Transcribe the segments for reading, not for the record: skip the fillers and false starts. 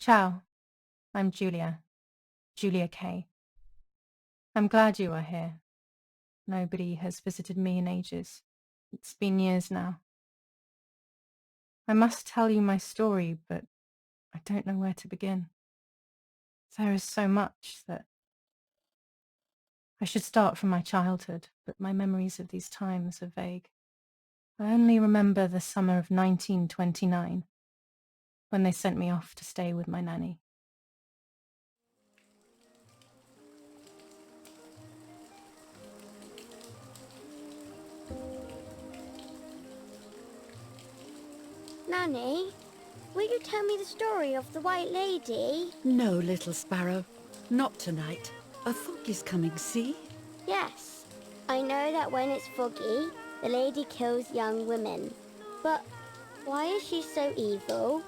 Ciao, I'm Giulia, Giulia K. I'm glad you are here. Nobody has visited me in ages. It's been years now. I must tell you my story, but I don't know where to begin. There is so much that I should start from my childhood, but my memories of these times are vague. I only remember the summer of 1929, when they sent me off to stay with my nanny. Nanny, will you tell me the story of the White Lady? No, little sparrow. Not tonight. A fog is coming, see? Yes, I know that when it's foggy, the lady kills young women. But why is she so evil?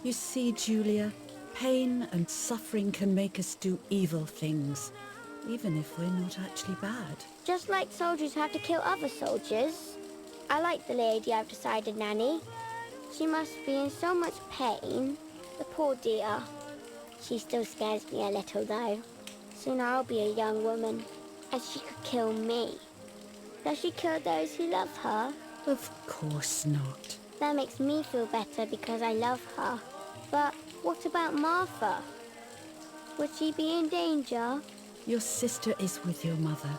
You see, Giulia, pain and suffering can make us do evil things, even if we're not actually bad. Just like soldiers have to kill other soldiers. I like the lady I've decided, Nanny. She must be in so much pain. The poor dear. She still scares me a little, though. Soon I'll be a young woman, and she could kill me. Does she kill those who love her? Of course not. That makes me feel better because I love her. But what about Martha? Would she be in danger? Your sister is with your mother,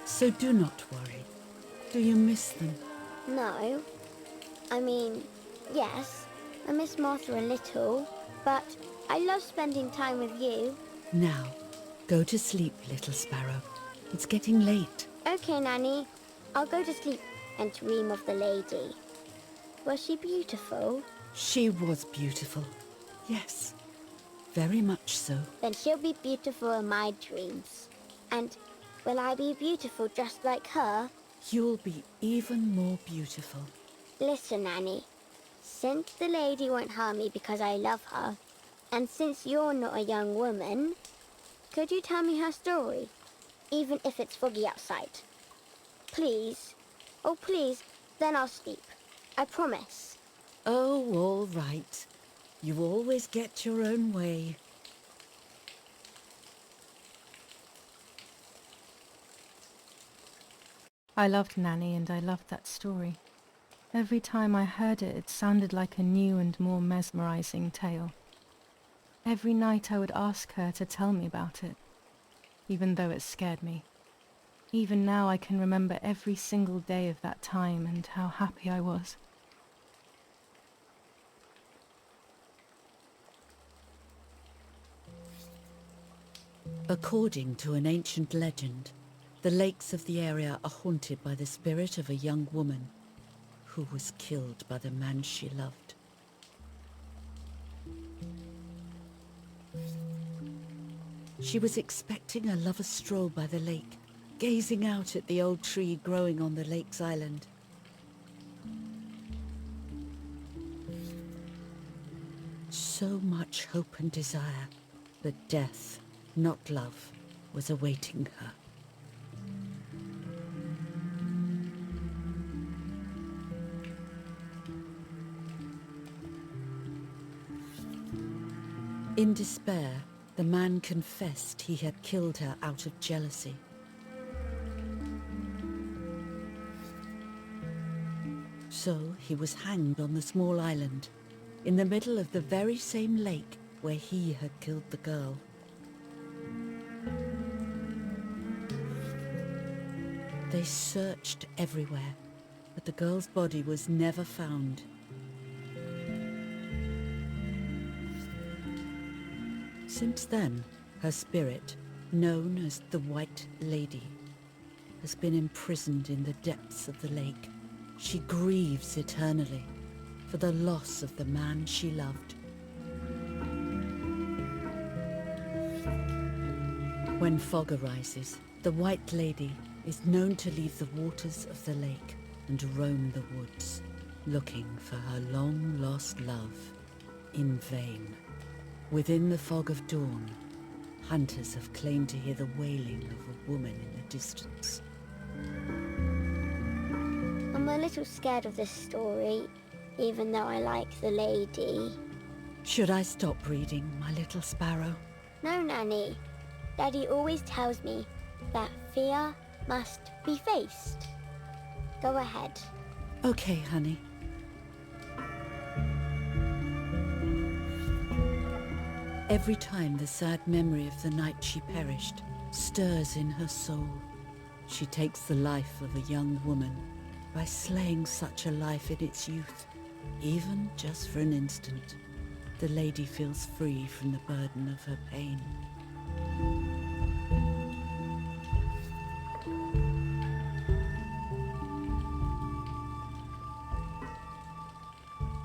so do not worry. Do you miss them? No. I mean, yes, I miss Martha a little, but I love spending time with you. Now, go to sleep, little sparrow. It's getting late. Okay, Nanny. I'll go to sleep and dream of the lady. Was she beautiful? She was beautiful. Yes, very much so. Then she'll be beautiful in my dreams. And will I be beautiful just like her? You'll be even more beautiful. Listen, Nanny. Since the lady won't harm me because I love her, and since you're not a young woman, could you tell me her story? Even if it's foggy outside. Please. Oh, please. Then I'll sleep. I promise. Oh, all right. You always get your own way. I loved Nanny and I loved that story. Every time I heard it, it sounded like a new and more mesmerizing tale. Every night I would ask her to tell me about it, even though it scared me. Even now I can remember every single day of that time and how happy I was. According to an ancient legend, the lakes of the area are haunted by the spirit of a young woman who was killed by the man she loved. She was expecting a lover's stroll by the lake, gazing out at the old tree growing on the lake's island. So much hope and desire, but death, not love, was awaiting her. In despair, the man confessed he had killed her out of jealousy. So he was hanged on the small island, in the middle of the very same lake where he had killed the girl. They searched everywhere, but the girl's body was never found. Since then, her spirit, known as the White Lady, has been imprisoned in the depths of the lake. She grieves eternally for the loss of the man she loved. When fog arises, the White Lady is known to leave the waters of the lake and roam the woods, looking for her long-lost love in vain. Within the fog of dawn, hunters have claimed to hear the wailing of a woman in the distance. I'm a little scared of this story, even though I like the lady. Should I stop reading, my little sparrow? No, Nanny. Daddy always tells me that fear must be faced. Go ahead. Okay, honey. Every time the sad memory of the night she perished stirs in her soul, she takes the life of a young woman by slaying such a life in its youth. Even just for an instant, the lady feels free from the burden of her pain.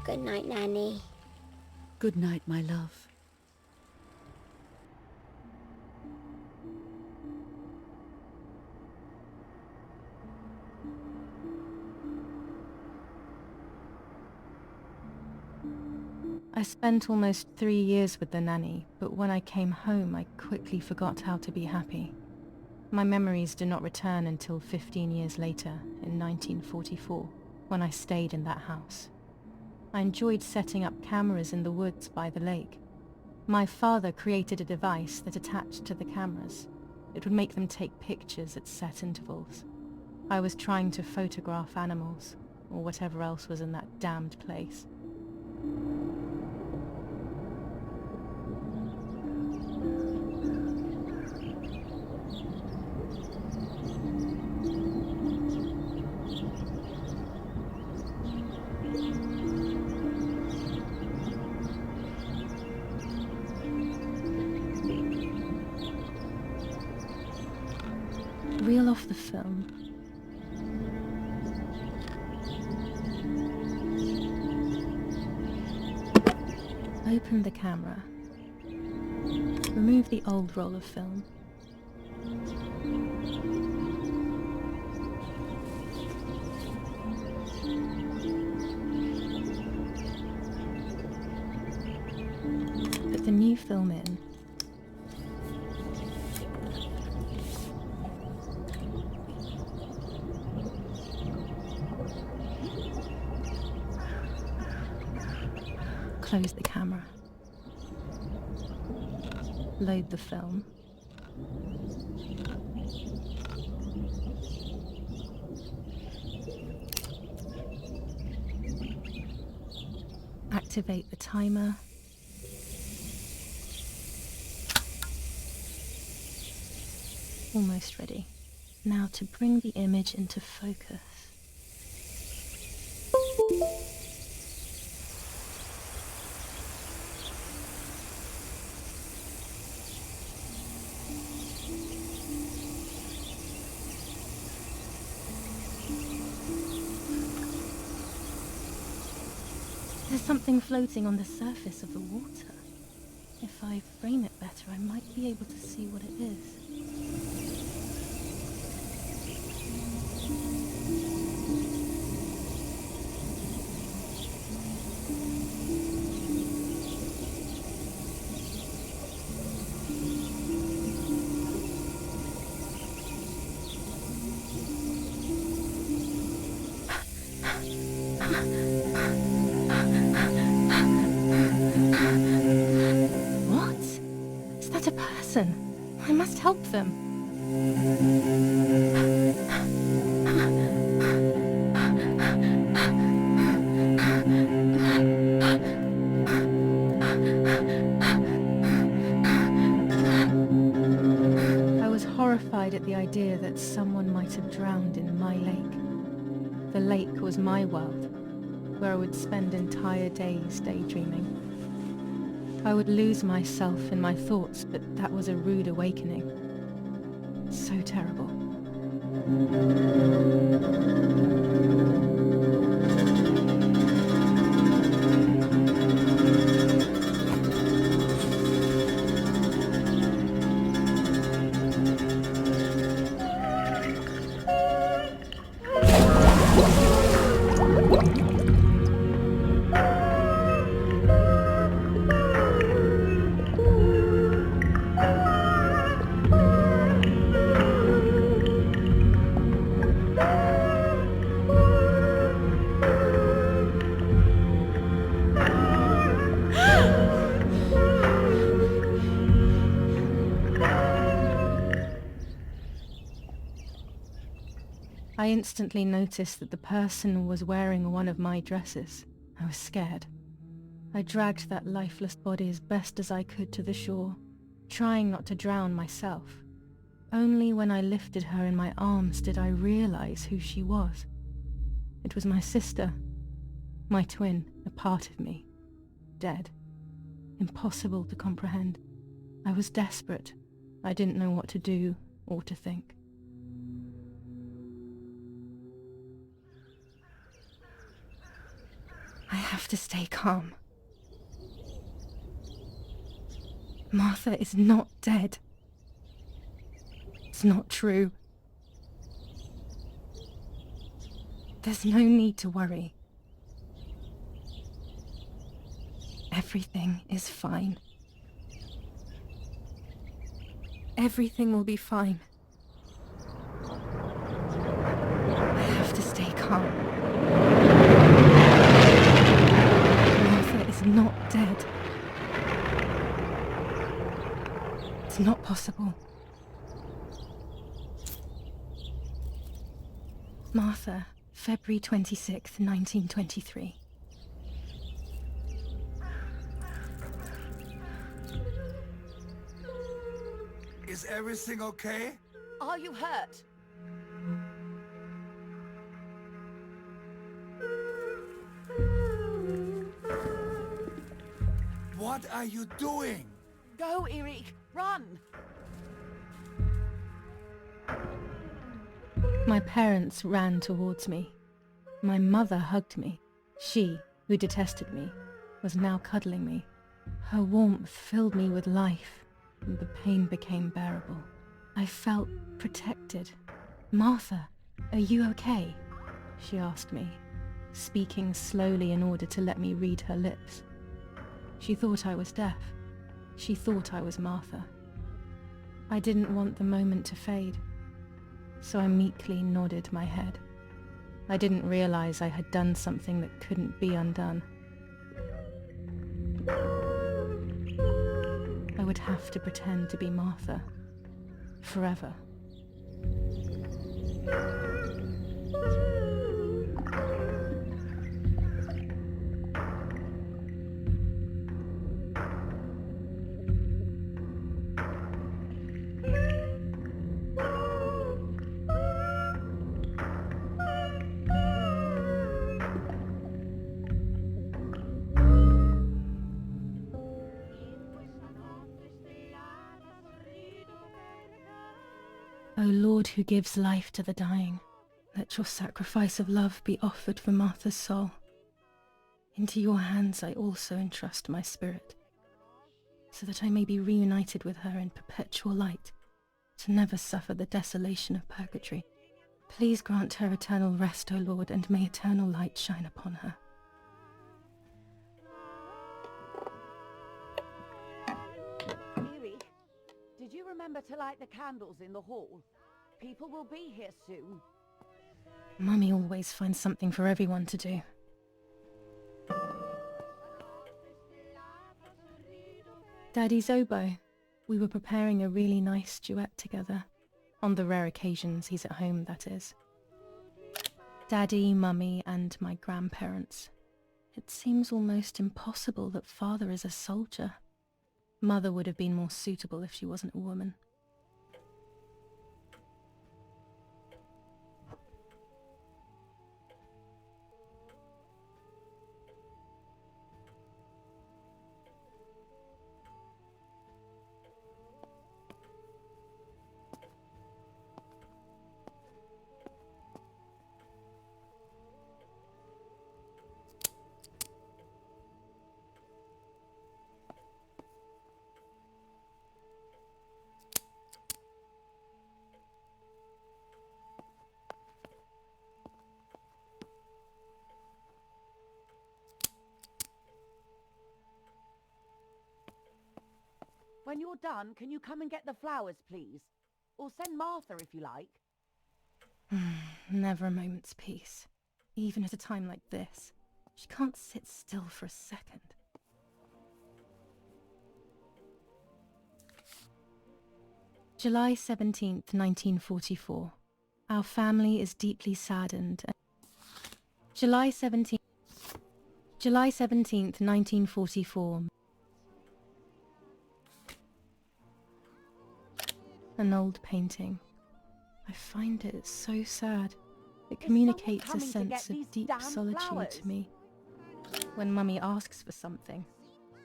Good night, Nanny. Good night, my love. I spent almost 3 years with the nanny, but when I came home I quickly forgot how to be happy. My memories do not return until 15 years later, in 1944, when I stayed in that house. I enjoyed setting up cameras in the woods by the lake. My father created a device that attached to the cameras. It would make them take pictures at set intervals. I was trying to photograph animals, or whatever else was in that damned place. Reel off the film. Open the camera. Remove the old roll of film. Put the new film in. Close the camera. Load the film. Activate the timer. Almost ready. Now to bring the image into focus. There's something floating on the surface of the water. If I frame it better, I might be able to see what it is. What? Is that a person? I must help them. I was horrified at the idea that someone might have drowned in my lake. The lake was my world, where I would spend entire days daydreaming. I would lose myself in my thoughts, but that was a rude awakening. So terrible. I instantly noticed that the person was wearing one of my dresses. I was scared. I dragged that lifeless body as best as I could to the shore, trying not to drown myself. Only when I lifted her in my arms did I realize who she was. It was my sister, my twin, a part of me, dead. Impossible to comprehend. I was desperate. I didn't know what to do or to think. I have to stay calm. Martha is not dead. It's not true. There's no need to worry. Everything is fine. Everything will be fine. I have to stay calm. Martha is not dead. It's not possible. Martha, February 26th, 1923. Is everything okay? Are you hurt? What are you doing? Go, Eric! Run! My parents ran towards me. My mother hugged me. She, who detested me, was now cuddling me. Her warmth filled me with life, and the pain became bearable. I felt protected. "Martha, are you okay?" she asked me, speaking slowly in order to let me read her lips. She thought I was deaf. She thought I was Martha. I didn't want the moment to fade, so I meekly nodded my head. I didn't realize I had done something that couldn't be undone. I would have to pretend to be Martha forever. O Lord, who gives life to the dying, let your sacrifice of love be offered for Martha's soul. Into your hands I also entrust my spirit, so that I may be reunited with her in perpetual light, to never suffer the desolation of purgatory. Please grant her eternal rest, O Lord, and may eternal light shine upon her. Eric, did you remember to light the candles in the hall? People will be here soon. Mummy always finds something for everyone to do. Daddy's oboe. We were preparing a really nice duet together. On the rare occasions he's at home, that is. Daddy, Mummy, and my grandparents. It seems almost impossible that Father is a soldier. Mother would have been more suitable if she wasn't a woman. When you're done, can you come and get the flowers, please? Or send Martha if you like. Never a moment's peace. Even at a time like this. She can't sit still for a second. July 17th, 1944. Our family is deeply saddened. July 17th, 1944. An old painting. I find it so sad. It communicates a coming to get sense of these deep damn solitude flowers? to me. When Mummy asks for something,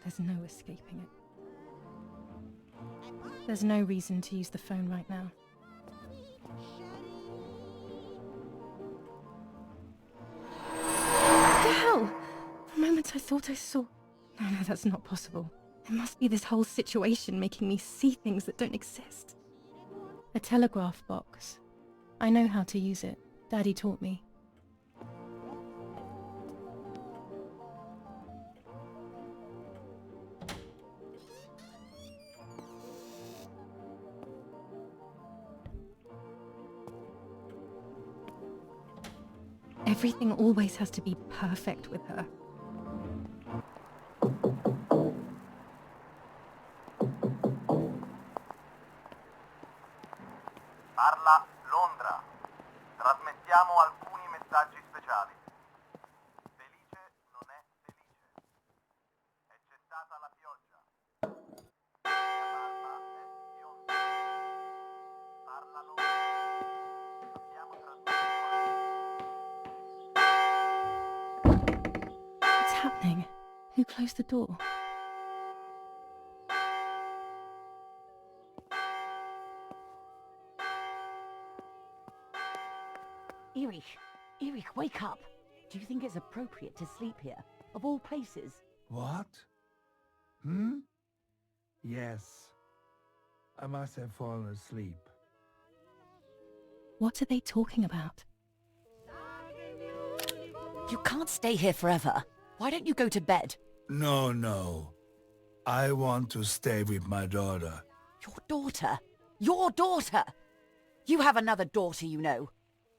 there's no escaping it. There's no reason to use the phone right now. What the hell? For a moment I thought I saw... No, that's not possible. It must be this whole situation making me see things that don't exist. A telegraph box. I know how to use it. Daddy taught me. Everything always has to be perfect with her. Parla Londra. Trasmettiamo alcuni messaggi speciali. Felice non è felice. È cessata la pioggia. La barba è bionda. Parla Londra. Abbiamo trasmesso. What's happening? Who closed the door? Erich, wake up. Do you think it's appropriate to sleep here, of all places? What? Yes. I must have fallen asleep. What are they talking about? You can't stay here forever. Why don't you go to bed? No. I want to stay with my daughter. Your daughter? Your daughter? You have another daughter, you know.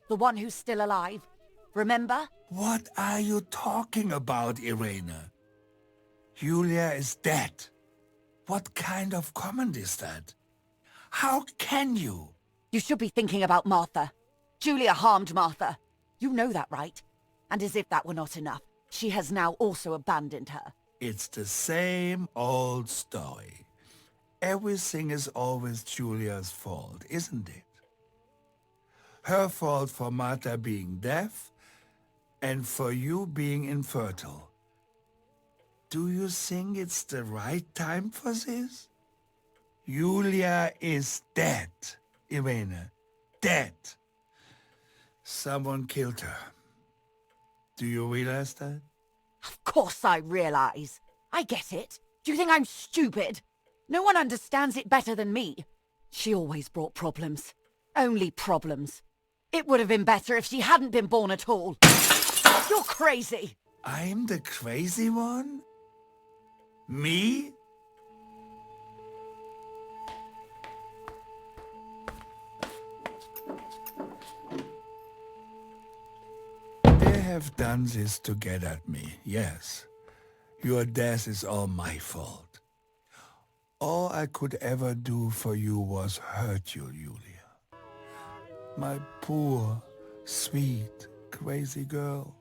The one who's still alive. Remember? What are you talking about, Irene? Giulia is dead. What kind of comment is that? How can you? You should be thinking about Martha. Giulia harmed Martha. You know that, right? And as if that were not enough, she has now also abandoned her. It's the same old story. Everything is always Giulia's fault, isn't it? Her fault for Martha being deaf, and for you being infertile. Do you think it's the right time for this? Giulia is dead, Irene. Dead. Someone killed her. Do you realize that? Of course I realize. I get it. Do you think I'm stupid? No one understands it better than me. She always brought problems. Only problems. It would have been better if she hadn't been born at all. You're crazy. I'm the crazy one? Me? They have done this to get at me, yes. Your death is all my fault. All I could ever do for you was hurt you, Giulia. My poor, sweet, crazy girl.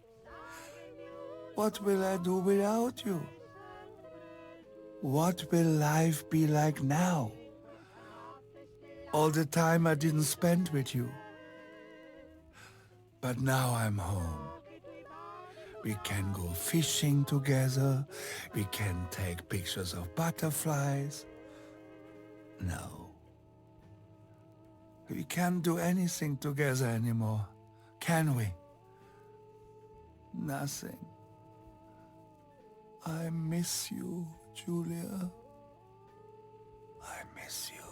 What will I do without you? What will life be like now? All the time I didn't spend with you. But now I'm home. We can go fishing together. We can take pictures of butterflies. No. We can't do anything together anymore, can we? Nothing. I miss you, Giulia. I miss you.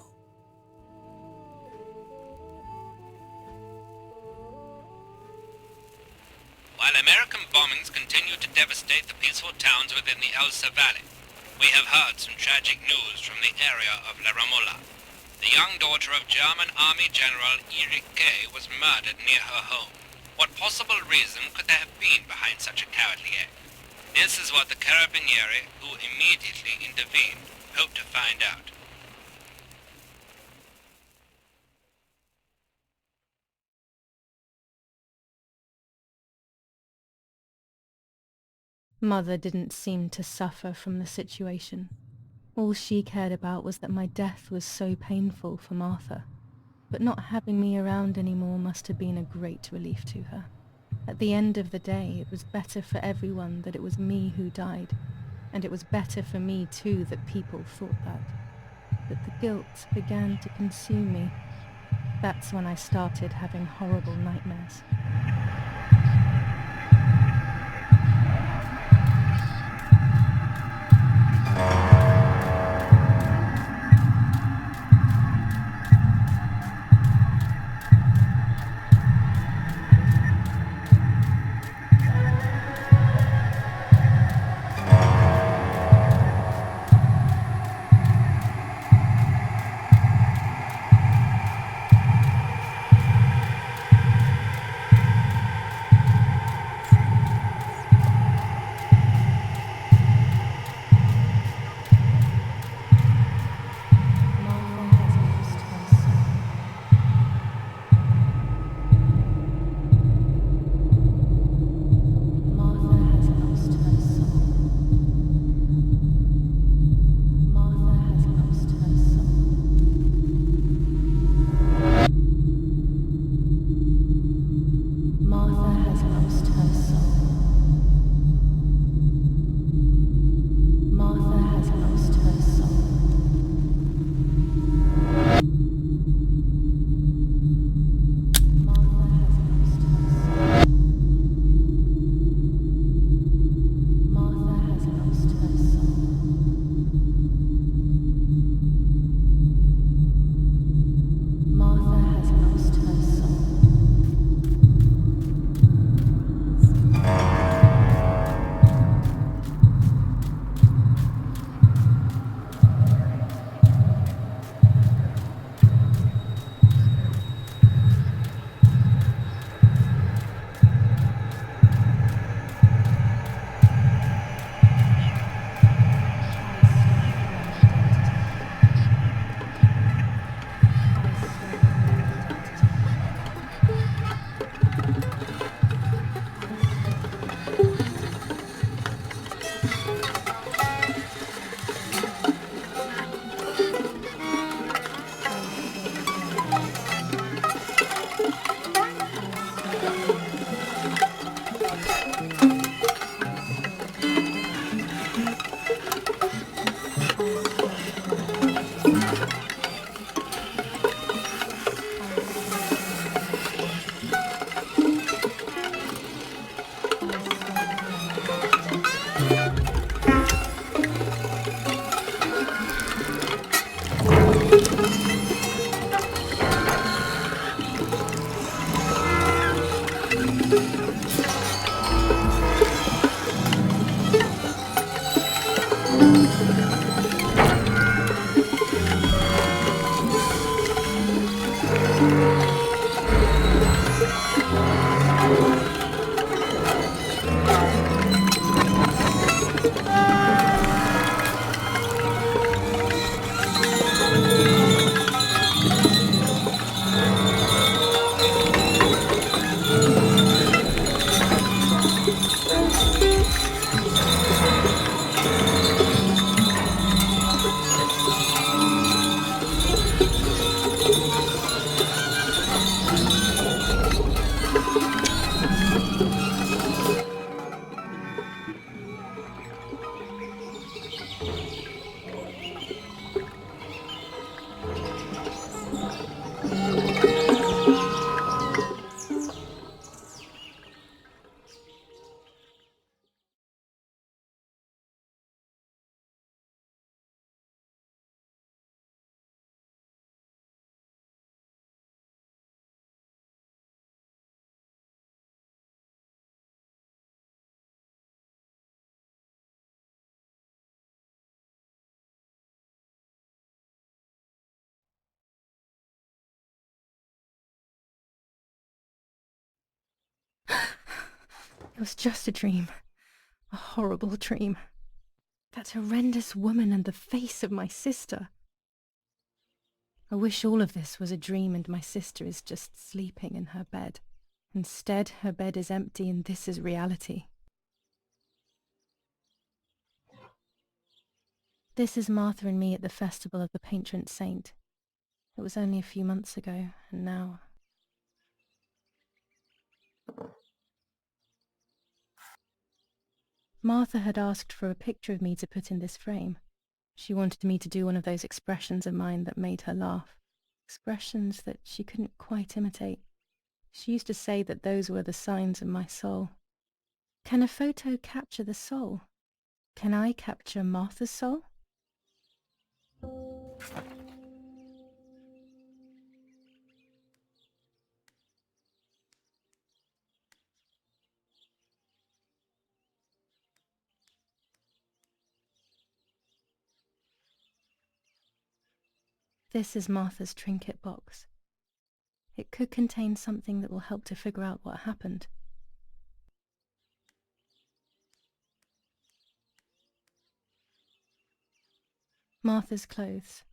While American bombings continue to devastate the peaceful towns within the Elsa Valley, we have heard some tragic news from the area of La Ramola. The young daughter of German Army General Erich K. was murdered near her home. What possible reason could there have been behind such a cowardly act? This is what the Carabinieri, who immediately intervened, hope to find out. Mother didn't seem to suffer from the situation. All she cared about was that my death was so painful for Martha. But not having me around anymore must have been a great relief to her. At the end of the day, it was better for everyone that it was me who died. And it was better for me too that people thought that. But the guilt began to consume me. That's when I started having horrible nightmares. Martha has lost her soul. Martha has lost her soul. Martha has lost her soul. Martha has lost her soul. Martha has lost her soul. Martha has lost her soul. Martha has lost her soul. Martha has lost her soul. I sleep when identity. I sleep when identity. I sleep when identity. I sleep when identity. I sleep when identity. I sleep when identity. I sleep when identity. I sleep when identity. I sleep when identity. It was just a dream. A horrible dream. That horrendous woman and the face of my sister. I wish all of this was a dream and my sister is just sleeping in her bed. Instead, her bed is empty and this is reality. This is Martha and me at the festival of the patron saint. It was only a few months ago, and now... Martha had asked for a picture of me to put in this frame. She wanted me to do one of those expressions of mine that made her laugh. Expressions that she couldn't quite imitate. She used to say that those were the signs of my soul. Can a photo capture the soul? Can I capture Martha's soul? This is Martha's trinket box. It could contain something that will help to figure out what happened. Martha's clothes.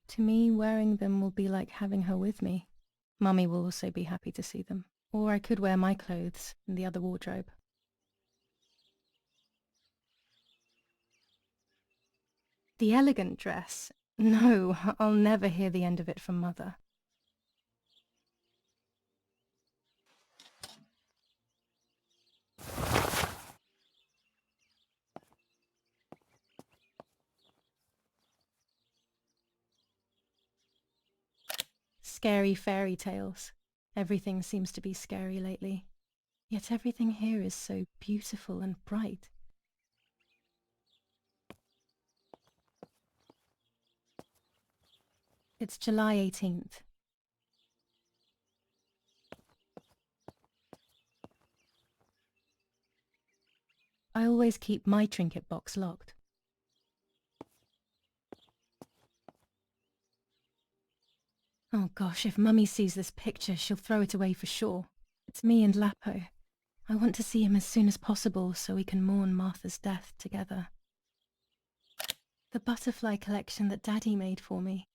To me, wearing them will be like having her with me. Mummy will also be happy to see them. Or I could wear my clothes in the other wardrobe. The elegant dress? No, I'll never hear the end of it from Mother. Scary fairy tales. Everything seems to be scary lately. Yet everything here is so beautiful and bright. It's July 18th. I always keep my trinket box locked. Oh gosh, if Mummy sees this picture, she'll throw it away for sure. It's me and Lapo. I want to see him as soon as possible so we can mourn Martha's death together. The butterfly collection that Daddy made for me.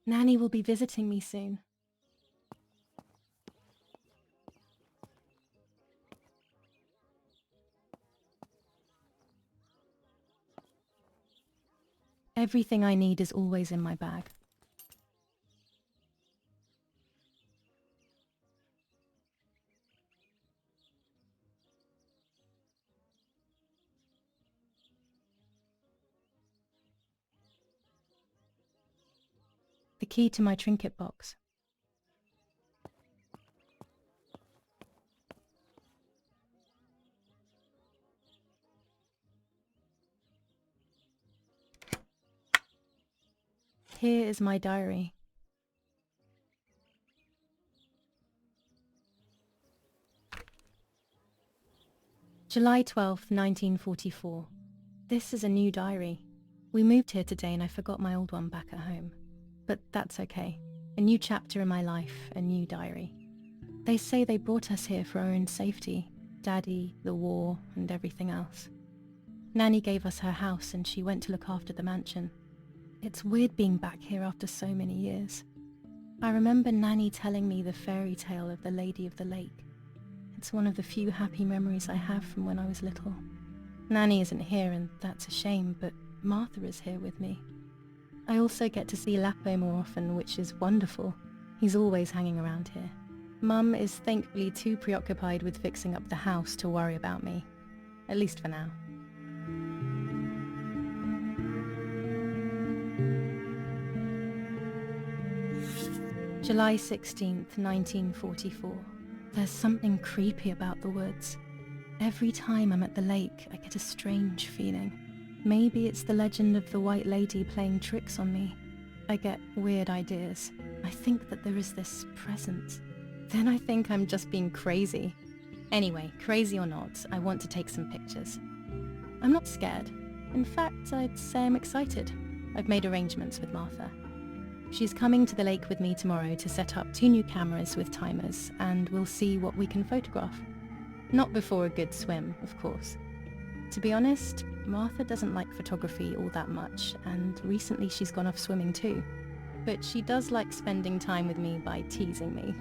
Nanny will be visiting me soon. Everything I need is always in my bag. The key to my trinket box. Here is my diary. July 12th, 1944. This is a new diary. We moved here today and I forgot my old one back at home. But that's okay. A new chapter in my life, a new diary. They say they brought us here for our own safety. Daddy, the war, and everything else. Nanny gave us her house and she went to look after the mansion. It's weird being back here after so many years. I remember Nanny telling me the fairy tale of the Lady of the Lake. It's one of the few happy memories I have from when I was little. Nanny isn't here and that's a shame, but Martha is here with me. I also get to see Lapo more often, which is wonderful. He's always hanging around here. Mum is thankfully too preoccupied with fixing up the house to worry about me. At least for now. July 16th, 1944. There's something creepy about the woods. Every time I'm at the lake, I get a strange feeling. Maybe it's the legend of the White Lady playing tricks on me. I get weird ideas. I think that there is this presence. Then I think I'm just being crazy. Anyway, crazy or not, I want to take some pictures. I'm not scared. In fact, I'd say I'm excited. I've made arrangements with Martha. She's coming to the lake with me tomorrow to set up 2 new cameras with timers, and we'll see what we can photograph. Not before a good swim, of course. To be honest, Martha doesn't like photography all that much, and recently she's gone off swimming too. But she does like spending time with me by teasing me.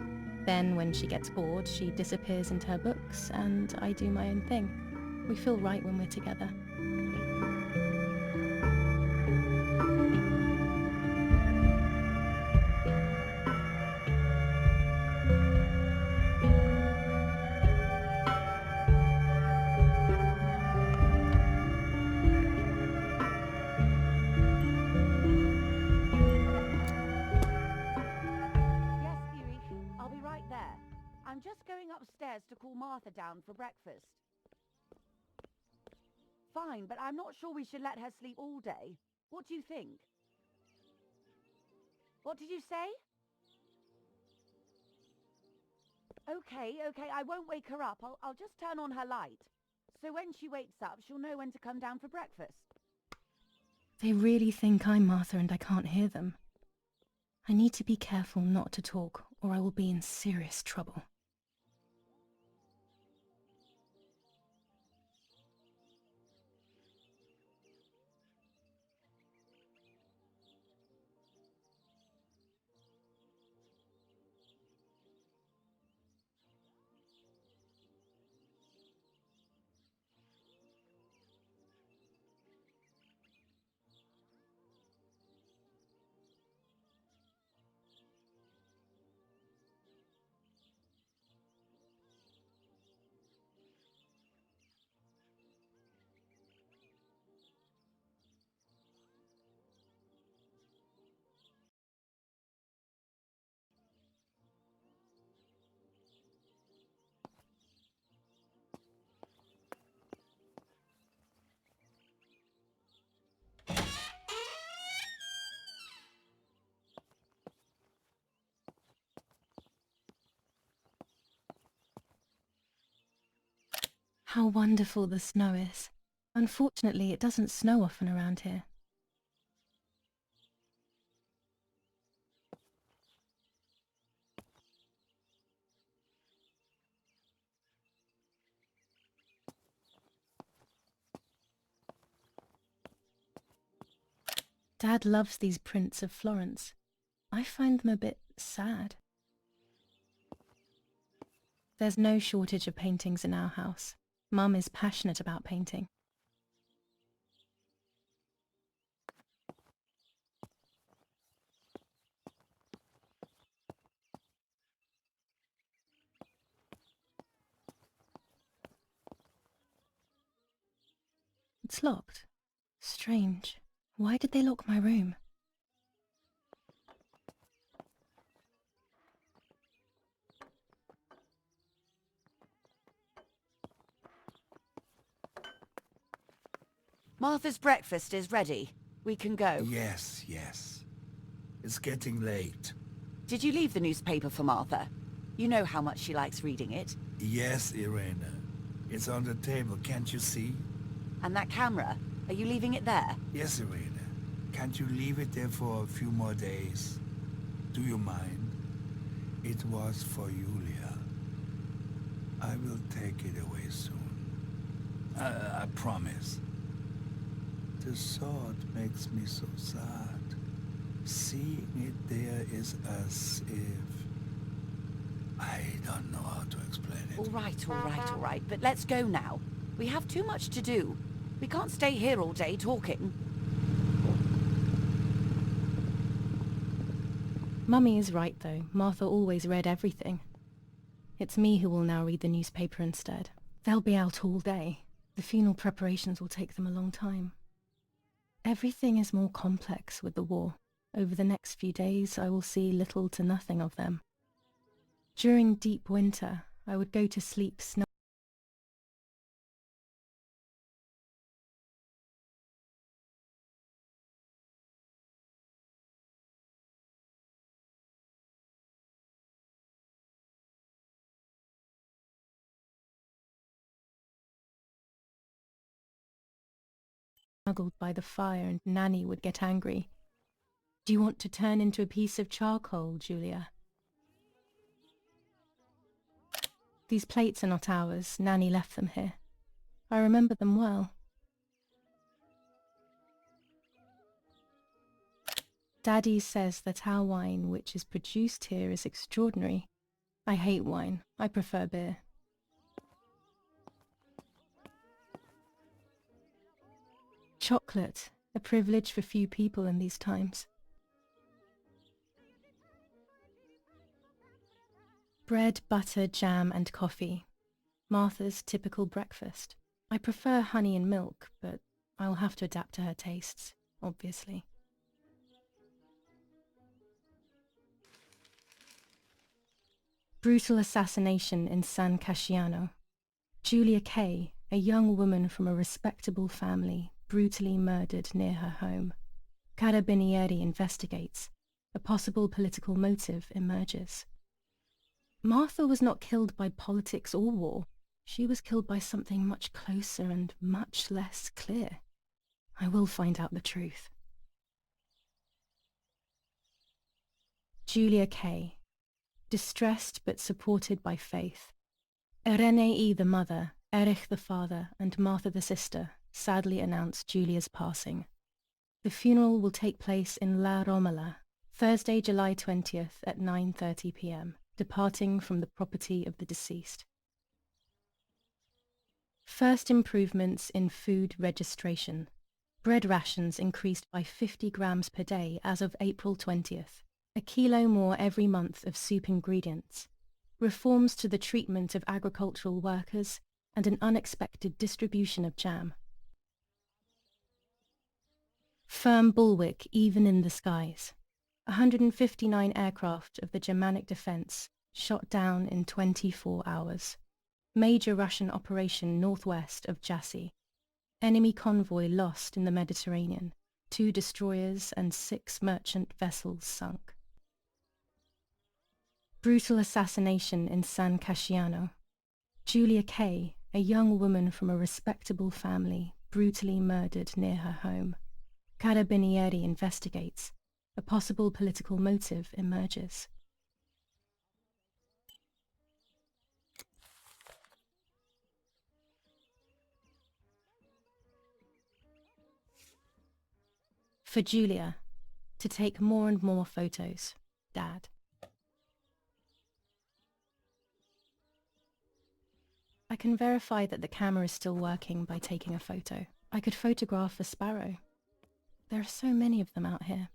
Then when she gets bored, she disappears into her books and I do my own thing. We feel right when we're together. Yes, Erich, I'll be right there. I'm just going upstairs to call Martha down for breakfast. Fine, but I'm not sure we should let her sleep all day. What do you think? What did you say? Okay, I won't wake her up. I'll just turn on her light. So when she wakes up, she'll know when to come down for breakfast. They really think I'm Martha and I can't hear them. I need to be careful not to talk, or I will be in serious trouble. How wonderful the snow is. Unfortunately, it doesn't snow often around here. Dad loves these prints of Florence. I find them a bit sad. There's no shortage of paintings in our house. Mum is passionate about painting. It's locked. Strange. Why did they lock my room? Martha's breakfast is ready. We can go. Yes. It's getting late. Did you leave the newspaper for Martha? You know how much she likes reading it. Yes, Irena. It's on the table, can't you see? And that camera, are you leaving it there? Yes, Irena. Can't you leave it there for a few more days? Do you mind? It was for Giulia. I will take it away soon. I promise. The thought makes me so sad. Seeing it there is as if... I don't know how to explain it. All right. But let's go now. We have too much to do. We can't stay here all day talking. Mummy is right though. Martha always read everything. It's me who will now read the newspaper instead. They'll be out all day. The funeral preparations will take them a long time. Everything is more complex with the war. Over the next few days, I will see little to nothing of them. During deep winter, I would go to sleep snuggled by the fire and Nanny would get angry. Do you want to turn into a piece of charcoal, Giulia? These plates are not ours. Nanny left them here. I remember them well. Daddy says that our wine which is produced here is extraordinary. I hate wine. I prefer beer. Chocolate, a privilege for few people in these times. Bread, butter, jam and coffee. Martha's typical breakfast. I prefer honey and milk, but I'll have to adapt to her tastes, obviously. Brutal assassination in San Casciano. Giulia K., a young woman from a respectable family, brutally murdered near her home. Carabinieri investigates. A possible political motive emerges. Martha was not killed by politics or war. She was killed by something much closer and much less clear. I will find out the truth. Giulia K., distressed but supported by faith. Irenei the mother, Erich the father, and Martha the sister sadly announced Giulia's passing. The funeral will take place in La Romola, Thursday, July 20th at 9:30 p.m., departing from the property of the deceased. First improvements in food registration. Bread rations increased by 50 grams per day as of April 20th. A kilo more every month of soup ingredients. Reforms to the treatment of agricultural workers and an unexpected distribution of jam. Firm bulwark even in the skies. 159 aircraft of the Germanic defense shot down in 24 hours. Major Russian operation northwest of Jassy. Enemy convoy lost in the Mediterranean. 2 destroyers and 6 merchant vessels sunk. Brutal assassination in San Casciano. Giulia K., a young woman from a respectable family, brutally murdered near her home. Carabinieri investigates. A possible political motive emerges. For Giulia, to take more and more photos, Dad. I can verify that the camera is still working by taking a photo. I could photograph a sparrow. There are so many of them out here.